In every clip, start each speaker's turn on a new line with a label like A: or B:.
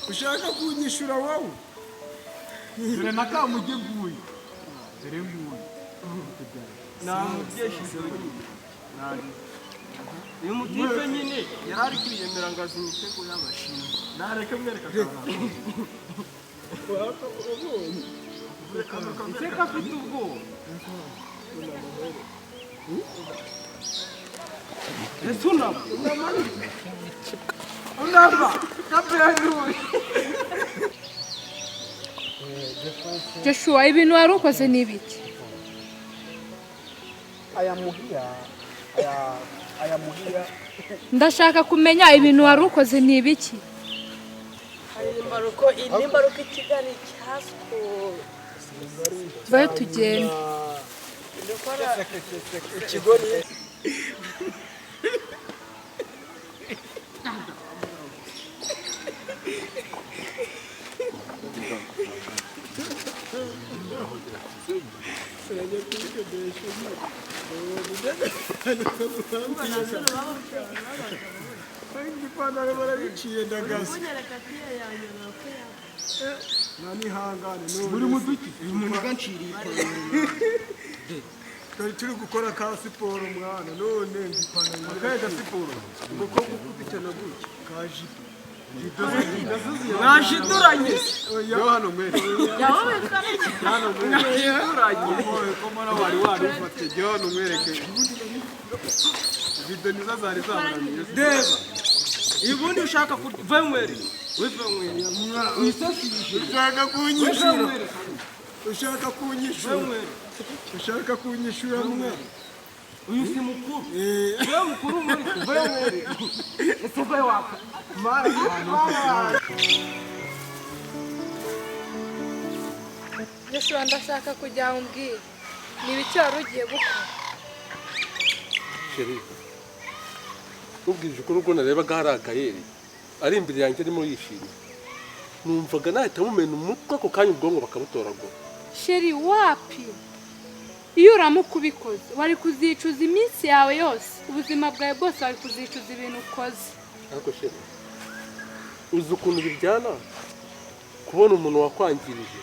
A: ushaka kunyishura wowe dore nakamugiguye dore nguye
B: namubyeshize uyu mutipe nyine yari ari kwiyemera ngo azi imitego y'abashimwe nareke mwereka iteka afite ubwoba ese unama kapenuye
C: Joshua ibintu wari ukoze ni ibiki?
A: aya muhira
C: Ndashaka kumenya ibintu wari ukoze ni ibiki?
D: Nimbaruko Kigali cya SCHOOL.
C: Bayo tugenda.
A: ikigoni ipantaro barabiciye ndagaza nanihangane buri muduki uyu muntu ganciriye twari turi gukora ka siporo mwana none ipantaro akaye ga siporo nuko gukubita na gutya ka jipo
B: mwashiduranye
A: yo hano mwere hano mwere ko mara wari ufate yo hano mwereke video niza zari zabaraniye
B: deba ibundi ushaka kuvemwere wivemwere
A: ushaka kunyishura mwe
B: uyu si mukuru wewe mukuru muri kuvemwere ese wewe wako mara
C: Joshua ndashaka kujya umbwira ni ibiki wari ugiye gukora?
E: Sheri ubwije ko rugo narebaga hari Gael ari imbere yanjye arimo yishimye numvaga nahita mumena umutwe ako kanya ubwongo bakabutoragura.
C: Sheri wapi? Iyo uramukubikoze wari kuzicuza iminsi yawe yose, ubuzima bwawe bwose wari kuzicuza ibintu ukoze.
E: Ariko Sheri uzi ukuntu biryana kubona umuntu wakwangirije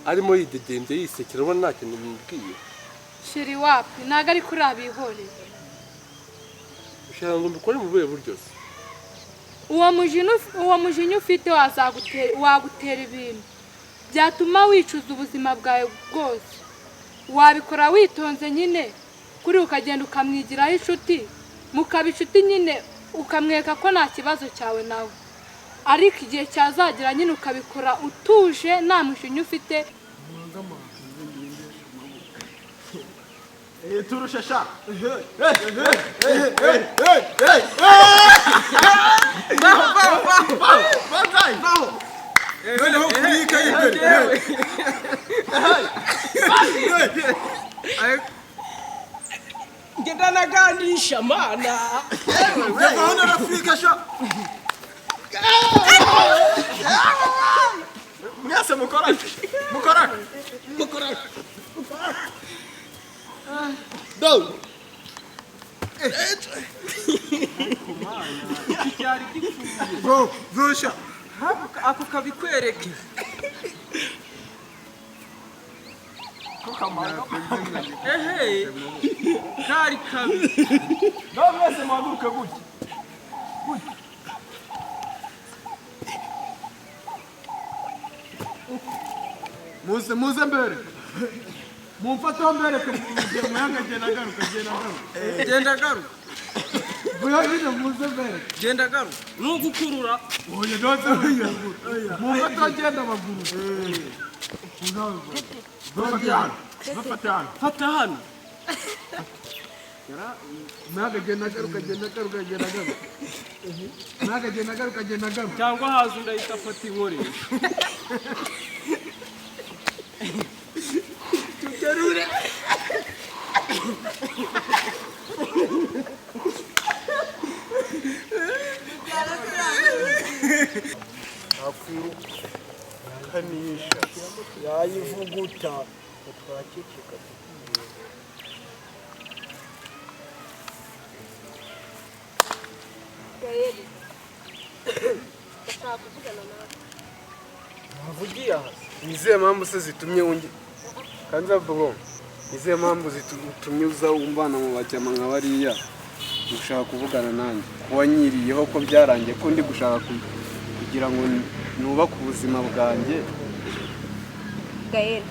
E: arimo yidedembye yisekera ubona nta kintu mubwiye.
C: Sheri wapi? Naga ari kuri abihore.
E: Ushaka ngo mbikore mu buye buryo se?
C: Uwo mujinya ufite wagutera ibintu byatuma wicuza ubuzima bwawe bwose. Wabikora witonze nyine kuri ukagenda ukamwigiraho inshuti mukaba inshuti nyine ukamweka ko nta kibazo cyawe nawe, ariko igihe cyazagira nyine ukabikora utuje nta mujinya ufite.
B: turusha sha
A: noneho kurika imbere
D: Ngenda nagandisha mana.
A: hano rafika sha
B: mwese mukora
A: do
B: cyari gifuye
A: go zusha
B: ako kabikwereke ko kamara kari kabi no mwese mwaguruka gutya
A: muze mbere mumfata mbere kumujye muyanga genda garuka buya bino muze mbere
B: genda garu nugukurura
A: oya doze mumfata genda maguru
B: fata hano
A: naga genda garuka naga genda garuka
B: cyangwa haza ndahita fata inkoresho
A: tugerure kanisha yayivuguta twakicika
C: Gael, ndashaka kuvugana nawe.
B: wavugiye aha nizihe mpamvu se zitumye ungi kanza babo nizihe mpamvu zitumye uza umbana mu bajyama nka bariya gushaka kuvugana nanjye wanyiriyeho ko byarangiye ko ndi gushaka kugira ngo nubake ubuzima bwanjye.
F: Gael,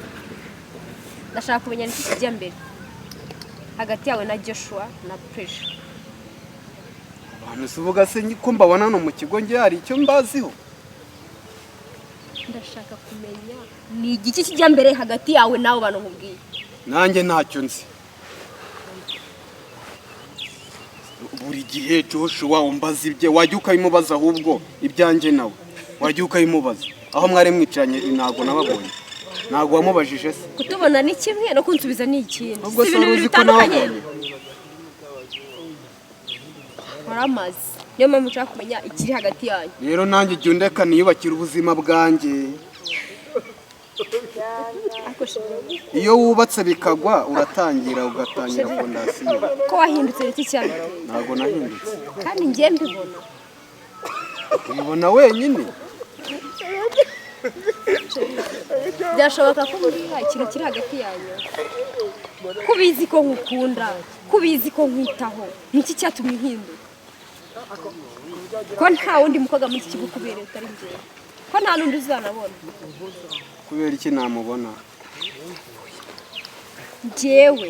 F: ndashaka kumenya n'iki kijya mbere hagati yawe na Joshua na Pressure.
B: Abantu suvuga se ko mbabona no mu kigo nge hari icyo mbaziho.
F: Ndashaka kumenya ni igiki kijya mbere hagati yawe nawe bantu nkubwiye.
B: Nanjye ntacyo nzi. Buri gihe Joshua umbaza ibye wajya ukayimubaza ahubwo ibyanjye nawe wajya ukayimubaza aho mwari mwicanye ntago nababonye ntago wamubajije se
F: kutubona ni kimwe no kunsubiza ni ikindi
B: si ibintu bitandukanye
F: maramazi niyo mpamvu nshaka kumenya ikiri hagati yanyu.
B: Rero nanjye jya undeka niyubakira ubuzima bwanjye. Iyo wubatse bikagwa uratangira ugatangira fondasiyo.
F: Ko wahindutse iki cyane?
B: Ntago nahindutse.
F: Kandi njye mbibona.
B: Ubibona wenyine?
F: Byashoboka ko muri ikintu kiri hagati yanyu. Kubizi ko nkukunda, kubizi ko nkwitaho. Niki cyatumye uhinduka? Ko nta wundi mukobwa muri iki kigo kubera utari njye. Ko nta n'undi uzanabona.
B: Kubera iki namubona?
F: Njyewe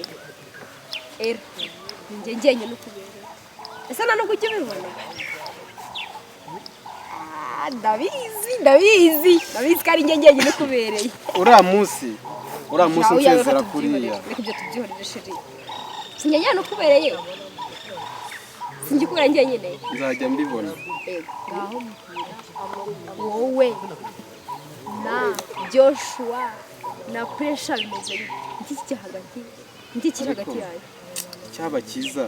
F: njye no kubera. Ese nta nubwo ujya ubibona? Ndabizi ko ari njye no kubereye.
B: Uriya munsi nsezera kuriya.
F: Reka ibyo tubyihorere sheri. Sinjye no kubereye. Sinjye kubera njye nyine.
B: Nzajya mbibona.
F: Ngaho wowe na Joshua na Pressure bimeze iki kiri hagati yayo.
B: Cyaba cyiza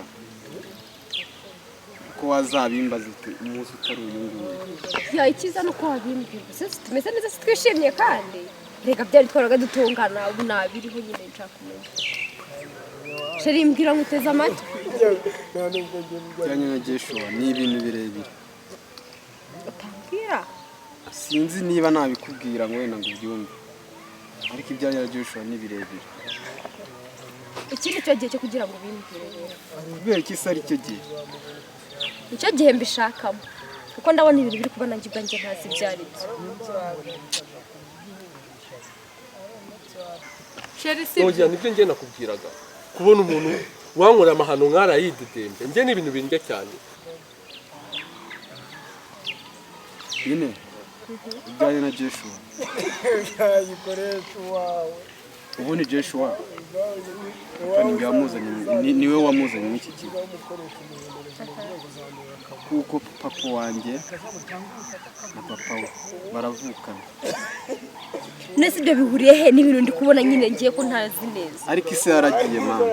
B: ko wazabimbaza umunsi utari uyu nguyu.
F: Ya ikiza no ko wabimbwira. Tumeze neza twishimye kandi reka byari twaraga dutungana ubu nabiriho nyine nshaka kumenya. Sheri mbwira nguteze amatwi.
B: Cyane na Joshua ni ibintu birebire.
F: Utambwira?
B: Sinzi niba nabikubwira ngo wenda ngo ubyumve. Ariko ibyanya na Joshua ni birebire.
F: Ikindi cyo gihe cyo kugira ngo bimbwire.
B: Kubera iki se ari cyo gihe?
F: Icyo gihe mbishakamo. Kuko ndabona ibintu biri kuba nanjye ubwanjye ntazi byari byo.
C: Sheri si
E: Oya nibyo njye nakubwiraga. Kubona umuntu wankora amahano nk'arayidedembe. Njye ni ibintu bindya cyane.
B: Ine. Ujyanye na Joshua.
A: Yayikoresha wawe.
B: Ubu ni Joshua. Kandi wamuzanye niwe wamuzanye muri iki kigo. Kuko papa wanjye na papa we baravukana.
F: Nese ibyo bihuriye he n'ibintu ndi kubona nyine ngiye ko ntazi neza.
B: Ariko ise yaragiye mama.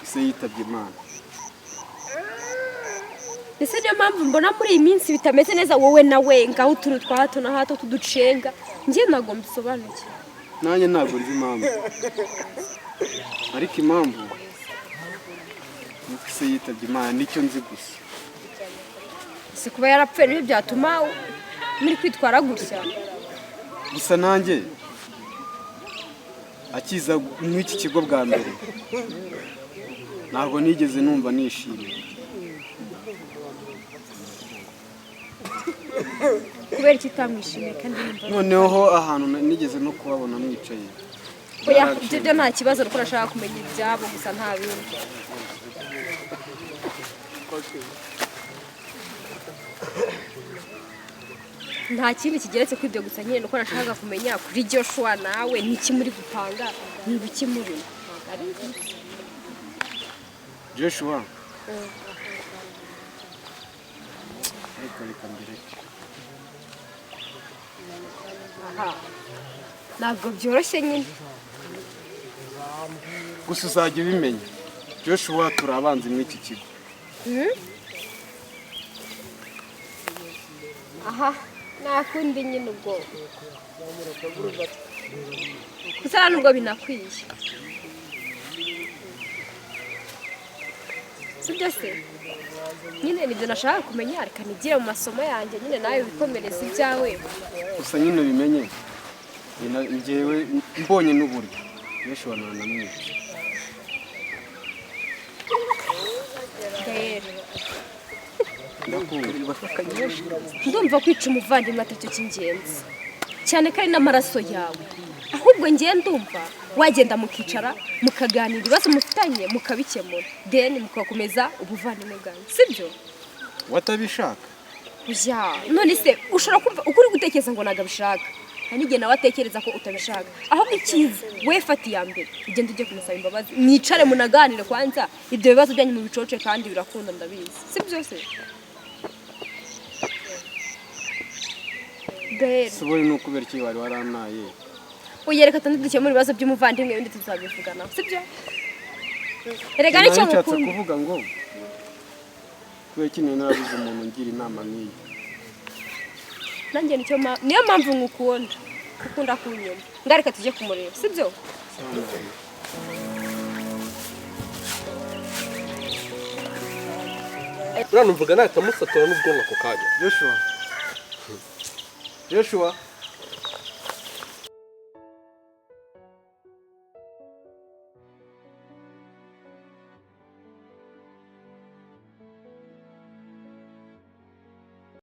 B: Ise yitabye Imana.
F: Ese niyo mpamvu mbona muri iyi minsi bitameze neza wowe nawe ngaho utuntu twa hato na hato tuducenga njye ntago mbisobanukiwe.
B: Nanjye ntabwo nzi impamvu. Ariko impamvu nuko ise yitabye Imana nicyo nzi gusa.
F: Ese kuba yarapfuye niyo byatuma muri kwitwara gutya.
B: Gusa nanjye akiza mu iki kigo bwa mbere ntabwo nigeze numva nishimye.
F: Kubera kitamwishimiye kandi
B: noneho ahantu nigeze no kubabona mwicaye.
F: Oya ibyo nta kibazo nuko nashaka kumenya ibyabo gusa nta bindi. Nta kindi kigeretse kuri ibyo gusa nyine nuko nashaka kumenya kuri Joshua nawe niki muri gupanga ni biki muri.
B: Joshua. Reka mbere.
F: Ntabwo byoroshye nyine.
B: Gusa uzajya ubimenya. Joshua turabanze muri iki kigo.
F: Aha nakundi nyine ubwo. Gusa nubwo binakwiye. sibyo se nyine nibyo nashaka kumenya reka nigire mu masomo yanjye nyine nawe bikomereza ibyawe
B: gusa nyine bimenye njyewe mbonye n'uburyo Joshua nanamwica
F: Gael ndumva kwica umuvandimwe atacyo cy'ingenzi cyane ko ari n'amaraso yawe ahubwo ngiye ndumva wagenda mukicara mukaganira ibibazo mufitanye mukabikemura then mukakomeza ubuvandimwe bwanyu sibyo
B: watabishaka
F: ya none se ushobora kumva ukuri gutekereza ngo nagabishaka n'igihe nawe atekereza ko utabishaka ahubwo ikiza we fata iya mbere ugenda ujye kumusaba imbabazi mwicare munaganire kwanza ibyo bibazo byanyu mu bicoce kandi birakunda ndabizi sibyo se Gael
B: Soboye no kubera iki wari waranaye
F: uyereka tandukanye mu bibazo by'umuvandimwe bindi tuzabivugana sibyo erega nicyo
B: ngukunda kuvuga ngo kubera iki narabize umuntu ngira inama nk'iyi
F: nanjye niyo mpamvu ngukunda kunyuma ngareka tujye kumureba sibyo
E: uriya numvaga nahita musatura n'ubwonko ako kanya
B: Joshua